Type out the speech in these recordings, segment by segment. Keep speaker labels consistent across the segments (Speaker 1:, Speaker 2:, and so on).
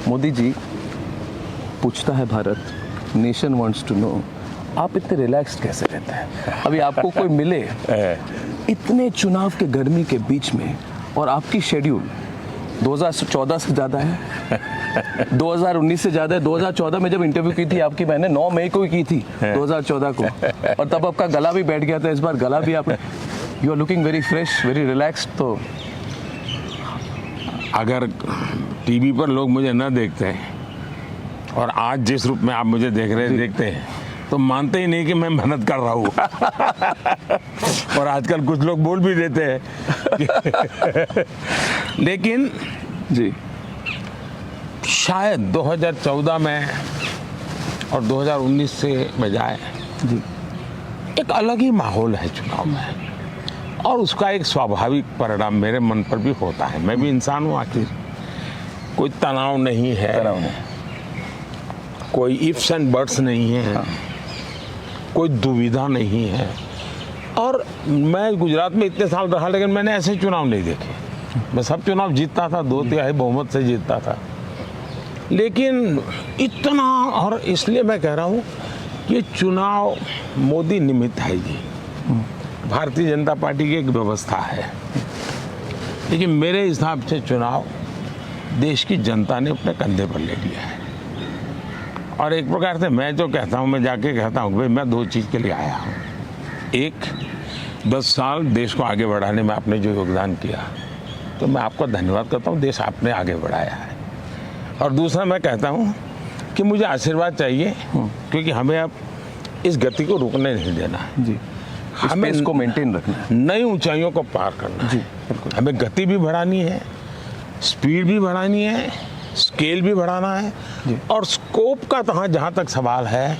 Speaker 1: मोदी जी, पूछता है Bharat, nation wants to know, आप इतने रिलैक्स्ड कैसे रहते हैं? अभी आपको कोई मिले इतने चुनाव के गर्मी के बीच में, और आपकी शेड्यूल 2014 से ज़्यादा है, 2019 से ज़्यादा है। 2014 में जब इंटरव्यू की थी आपकी, मैंने 9 मई को ही की थी 2014 को, और तब आपका गला भी बैठ गया था। इस बार गला भी आपने, you are looking very fresh, very relaxed. तो
Speaker 2: अगर टीवी पर लोग मुझे न देखते हैं और आज जिस रूप में आप मुझे देखते हैं तो मानते ही नहीं कि मैं मेहनत कर रहा हूँ। और आजकल कुछ लोग बोल भी देते हैं। लेकिन
Speaker 1: जी,
Speaker 2: शायद 2014 में और 2019 से बजाय
Speaker 1: जी,
Speaker 2: एक अलग ही माहौल है चुनाव में, और उसका एक स्वाभाविक परिणाम मेरे मन पर भी होता है। मैं भी इंसान हूँ आखिर। कोई तनाव नहीं है,
Speaker 1: तनाव नहीं,
Speaker 2: कोई इफ्स एंड बट्स नहीं है,
Speaker 1: हाँ।
Speaker 2: कोई दुविधा नहीं है। और मैं गुजरात में इतने साल रहा, लेकिन मैंने ऐसे चुनाव नहीं देखे। मैं सब चुनाव जीतता था, 2/3 बहुमत से जीतता था, लेकिन इतना, और इसलिए मैं कह रहा हूँ कि चुनाव मोदी निमित्त है जी, भारतीय जनता पार्टी की एक व्यवस्था है। लेकिन मेरे हिसाब से चुनाव देश की जनता ने अपने कंधे पर ले लिया है। और एक प्रकार से मैं जो कहता हूँ, मैं जाके कहता हूँ भाई मैं 2 चीज़ के लिए आया हूँ। एक, 10 साल देश को आगे बढ़ाने में आपने जो योगदान किया, तो मैं आपका धन्यवाद करता हूँ, देश आपने आगे बढ़ाया है। और दूसरा मैं कहता हूँ कि मुझे आशीर्वाद चाहिए, क्योंकि हमें अब इस गति को रुकने नहीं देना है
Speaker 1: जी,
Speaker 2: हमें
Speaker 1: इसको मेंटेन रखना है।
Speaker 2: नई ऊंचाइयों को पार करना
Speaker 1: जी,
Speaker 2: है।
Speaker 1: बिल्कुल।
Speaker 2: हमें गति भी बढ़ानी है, स्पीड भी बढ़ानी है, स्केल भी बढ़ाना है, और स्कोप का तो जहाँ तक सवाल है,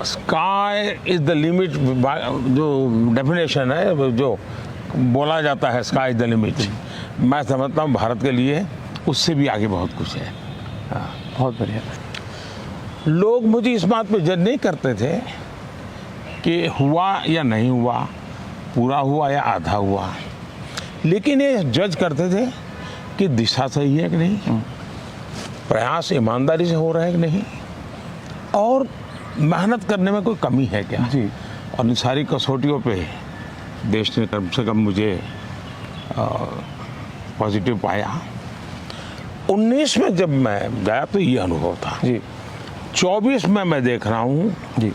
Speaker 2: स्काई इज द लिमिट, जो डेफिनेशन है, जो बोला जाता है स्काई इज द लिमिट, मैं समझता हूँ भारत के लिए उससे भी आगे बहुत कुछ है। हाँ।
Speaker 1: बहुत बढ़िया।
Speaker 2: लोग मुझे इस बात पे जज नहीं करते थे कि हुआ या नहीं हुआ, पूरा हुआ या आधा हुआ, लेकिन ये जज करते थे कि दिशा सही है कि नहीं, प्रयास ईमानदारी से हो रहा है कि नहीं, और मेहनत करने में कोई कमी है क्या
Speaker 1: जी।
Speaker 2: और इन सारी कसौटियों पे देश ने कम से कम मुझे पॉजिटिव पाया। 19 में जब मैं गया तो ये अनुभव था
Speaker 1: जी,
Speaker 2: 24 में मैं देख रहा हूँ
Speaker 1: जी,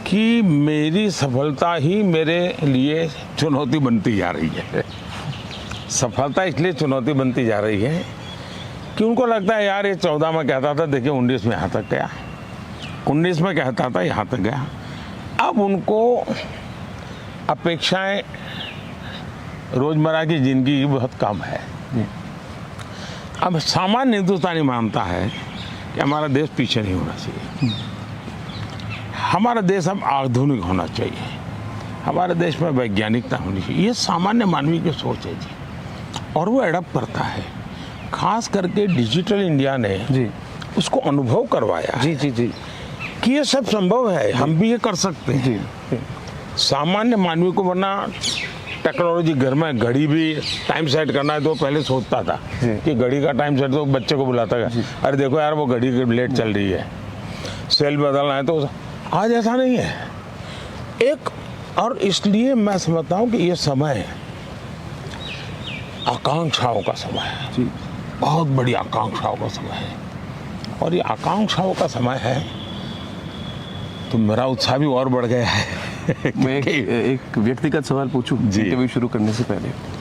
Speaker 2: कि मेरी सफलता ही मेरे लिए चुनौती बनती जा रही है। सफलता इसलिए चुनौती बनती जा रही है कि उनको लगता है यार ये 14 में कहता था, देखिए 19 में यहाँ तक गया, 19 में कहता था यहाँ तक गया। अब उनको अपेक्षाएं रोजमर्रा की जिंदगी की बहुत कम है। अब सामान्य हिंदुस्तानी मानता है कि हमारा देश पीछे नहीं होना चाहिए, हमारा देश अब आधुनिक होना चाहिए, हमारे देश में वैज्ञानिकता होनी चाहिए। ये सामान्य मानवीय की सोच है जी, और वो एडप्ट करता है। खास करके डिजिटल इंडिया ने
Speaker 1: जी,
Speaker 2: उसको अनुभव करवाया है
Speaker 1: जी, जी, जी,
Speaker 2: कि ये सब संभव है, हम भी ये कर सकते हैं।
Speaker 1: जी,
Speaker 2: सामान्य मानवीय को, वरना टेक्नोलॉजी, घर में घड़ी भी टाइम सेट करना है तो पहले सोचता था कि घड़ी का टाइम सेट, तो बच्चे को बुलाता है, अरे देखो यार वो घड़ी लेट चल रही है, सेल बदलना है। तो आज ऐसा नहीं है एक, और इसलिए मैं समझता हूँ कि ये समय आकांक्षाओं का समय है
Speaker 1: जी,
Speaker 2: बहुत बड़ी आकांक्षाओं का समय है, और ये आकांक्षाओं का समय है तो मेरा उत्साह भी और बढ़ गया है।
Speaker 1: मैं एक व्यक्तिगत सवाल पूछूं
Speaker 2: जी।
Speaker 1: इंटरव्यू शुरू करने से पहले?